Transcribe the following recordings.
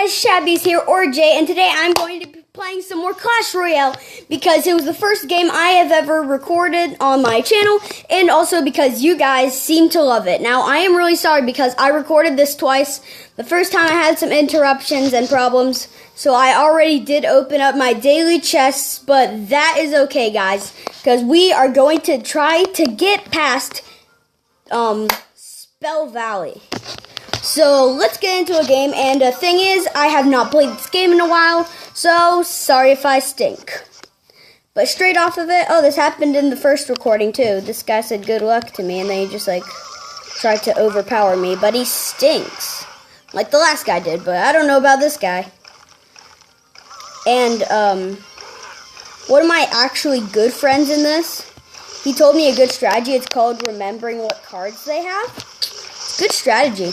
guys, Shabby's here, or Jay, and today I'm going to be playing some more Clash Royale because it was the first game I have ever recorded on my channel, and also because you guys seem to love it. Now, I am really sorry because I recorded this twice. The first time I had some interruptions and problems, so I already did open up my daily chests, but that is okay, guys, because we are going to try to get past Spell Valley. So let's get into a game, and the thing is, I have not played this game in a while, so sorry if I stink. But straight off of it, oh, this happened in the first recording too. This guy said good luck to me, and then he just tried to overpower me, but he stinks. Like the last guy did, but I don't know about this guy. And, one of my actually good friends in this, he told me a good strategy. It's called remembering what cards they have. It's good strategy.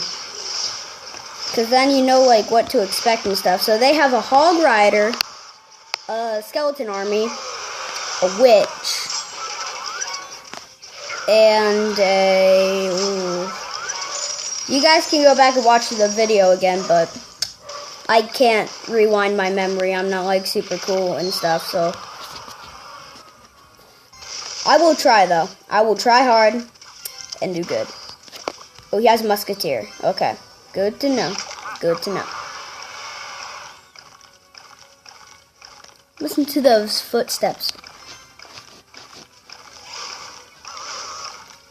Because then you know, what to expect and stuff. So they have a Hog Rider, a Skeleton Army, a Witch, and a... You guys can go back and watch the video again, but I can't rewind my memory. I'm not, super cool and stuff, so... I will try, though. I will try hard and do good. Oh, he has a Musketeer. Okay. Good to know. Good to know. Listen to those footsteps.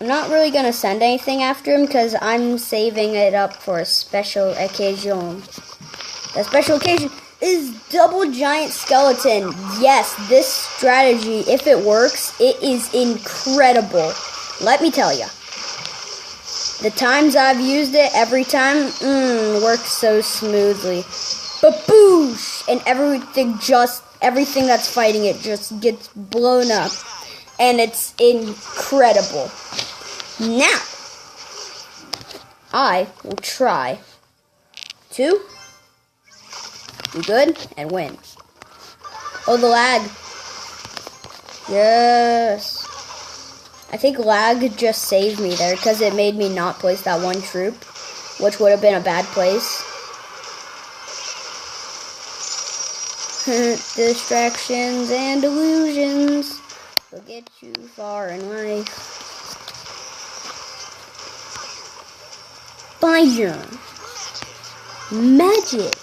I'm not really going to send anything after him because I'm saving it up for a special occasion. The special occasion is Double Giant Skeleton. Yes, this strategy, if it works, it is incredible. Let me tell you. The times I've used it, every time, works so smoothly. Baboosh! And everything that's fighting it just gets blown up. And it's incredible. Now, I will try to do good and win. Oh, the lag. Yes. I think lag just saved me there because it made me not place that one troop, which would have been a bad place. Distractions and illusions will get you far in life. Fire. Magic.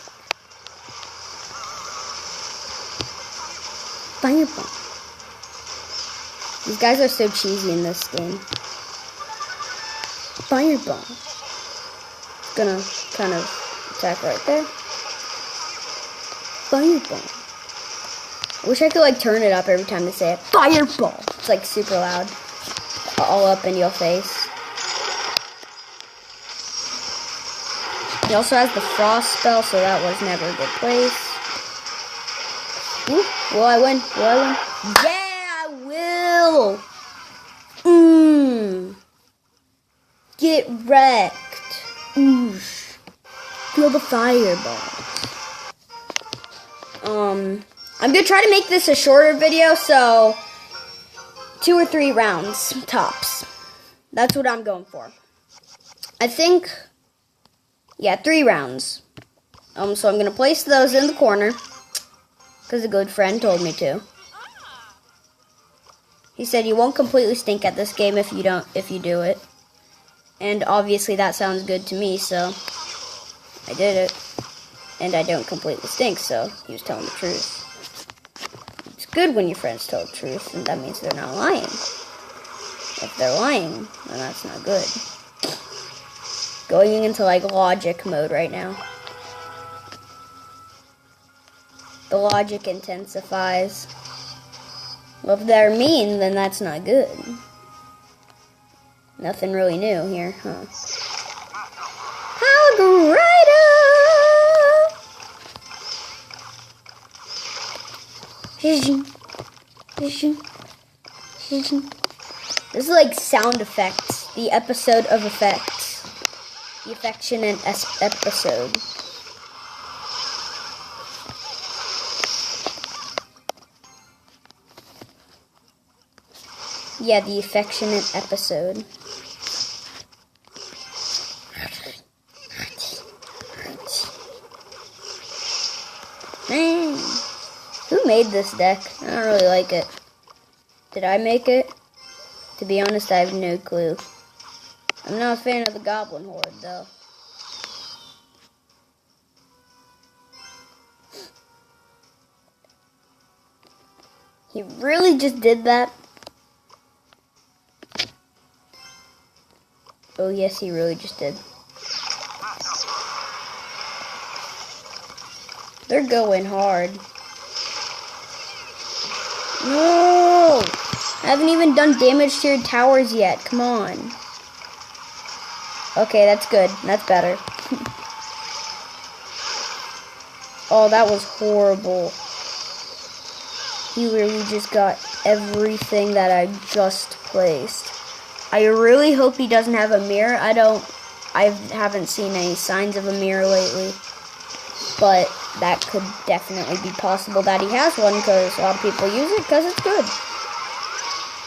Fireball. These guys are so cheesy in this game. Fireball. Gonna kind of attack right there. Fireball. I wish I could turn it up every time they say it. Fireball. It's super loud. All up in your face. He also has the frost spell, so that was never a good place. Ooh, will I win? Will I win? Yeah! Get wrecked. Oosh. Feel the fireball. I'm gonna try to make this a shorter video, so 2 or 3 rounds tops. That's what I'm going for. I think, yeah, 3 rounds. So I'm gonna place those in the corner because a good friend told me to. He said you won't completely stink at this game if you do it. And obviously that sounds good to me, so I did it. And I don't completely stink, so he was telling the truth. It's good when your friends tell the truth, and that means they're not lying. If they're lying, then that's not good. Going into logic mode right now. The logic intensifies. Well, if they're mean, then that's not good. Nothing really new here, huh? Hog Rider! This is sound effects. The episode of effects. The affectionate episode. Yeah, the affectionate episode. Who made this deck? I don't really like it. Did I make it? To be honest, I have no clue. I'm not a fan of the Goblin Horde, though. He really just did that? Oh, yes, he really just did. They're going hard. No! I haven't even done damage to your towers yet. Come on. Okay, that's good. That's better. Oh, that was horrible. He really just got everything that I just placed. I really hope he doesn't have a mirror. I haven't seen any signs of a mirror lately. But that could definitely be possible that he has one, because a lot of people use it because it's good.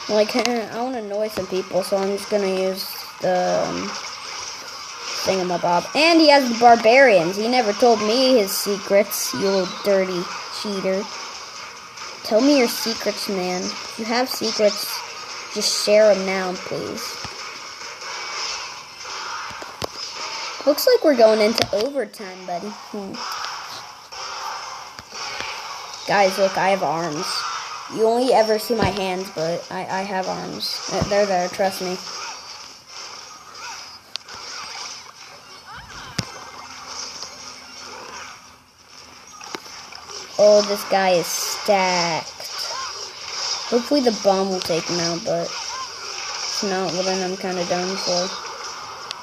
Like, I want to annoy some people, so I'm just going to use the thingamabob. And he has the barbarians. He never told me his secrets, you little dirty cheater. Tell me your secrets, man. If you have secrets, just share them now, please. Looks like we're going into overtime, buddy. Guys, look, I have arms. You only ever see my hands, but I have arms. They're there, trust me. Oh, this guy is stacked. Hopefully the bomb will take him out, but if not, well then I'm kind of done for.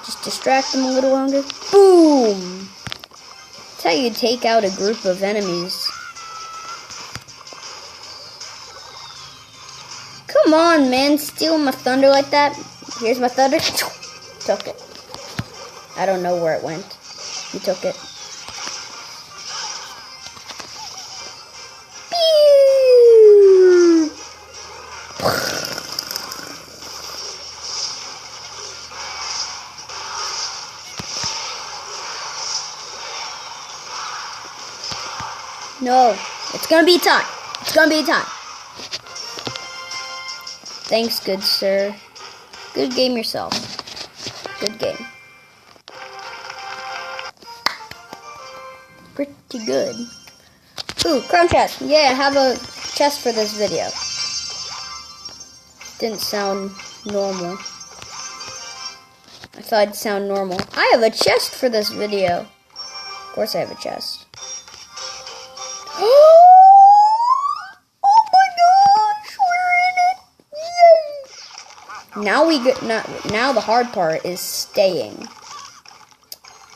Just distract him a little longer. Boom! That's how you take out a group of enemies. Come on, man. Stealing my thunder like that. Here's my thunder. Took it. I don't know where it went. He took it. No, it's gonna be time. It's gonna be time. Thanks, good sir. Good game yourself. Good game. Pretty good. Ooh, crown chest. Yeah, I have a chest for this video. Didn't sound normal. I thought it'd sound normal. I have a chest for this video. Of course I have a chest. Now the hard part is staying.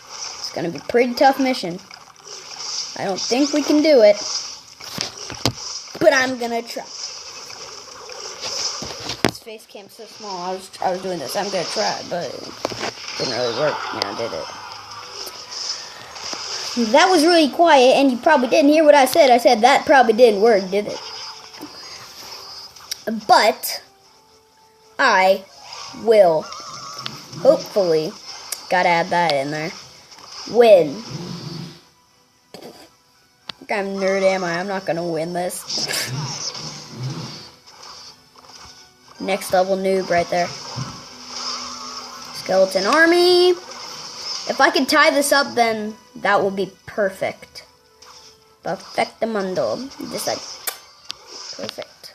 It's gonna be a pretty tough mission. I don't think we can do it, but I'm gonna try. This face cam's so small. I was doing this. I'm gonna try, but it didn't really work. Now did it? That was really quiet, and you probably didn't hear what I said. I said that probably didn't work, did it? But I will, hopefully, gotta add that in there, win. What kind of nerd am I? I'm not gonna win this. Next level noob right there. Skeleton army. If I could tie this up, then that will be perfect. Perfectamundo. Just like, perfect.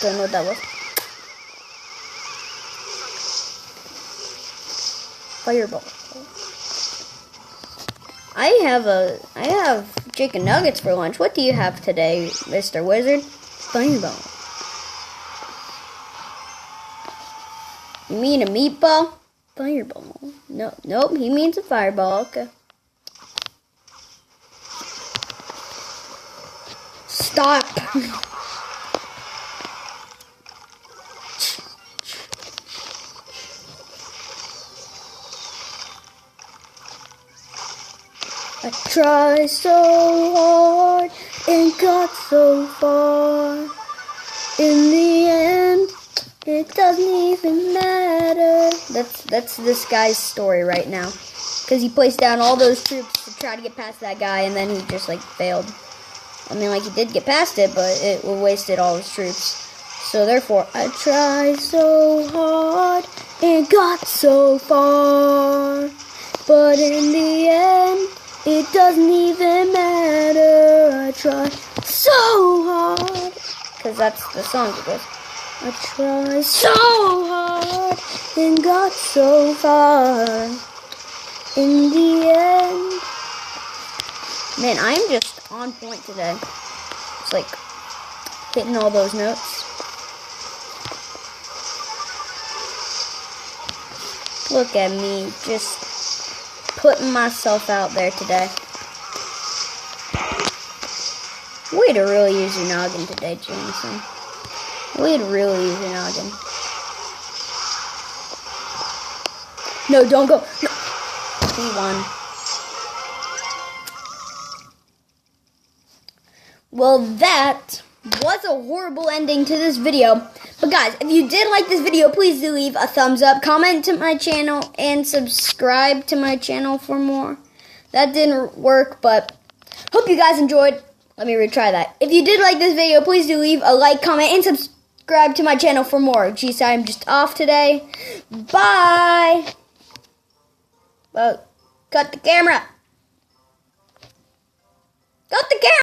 Don't know what that was. Fireball. I have chicken nuggets for lunch. What do you have today, Mr. Wizard? Fireball. You mean a meatball? Fireball. No, nope, he means a fireball. Okay. Stop. I tried so hard and got so far. In the end, it doesn't even matter. That's this guy's story right now. Because he placed down all those troops to try to get past that guy, and then he just like failed. I mean, like, he did get past it, but it wasted all his troops. So therefore, I tried so hard and got so far, but in the end, it doesn't even matter. I tried so hard, because that's the song it goes. I tried so hard and got so far. In the end, man, I am just on point today. It's like hitting all those notes. Look at me, just putting myself out there today. Way to really use your noggin today, Jameson. Way to really use your noggin. No, don't go. No. He won. Well, that was a horrible ending to this video. But guys, if you did like this video, please do leave a thumbs up, comment to my channel, and subscribe to my channel for more. That didn't work, but hope you guys enjoyed. Let me retry that. If you did like this video, please do leave a like, comment, and subscribe to my channel for more. Geez, I'm just off today. Bye! Well, cut the camera. Cut the camera!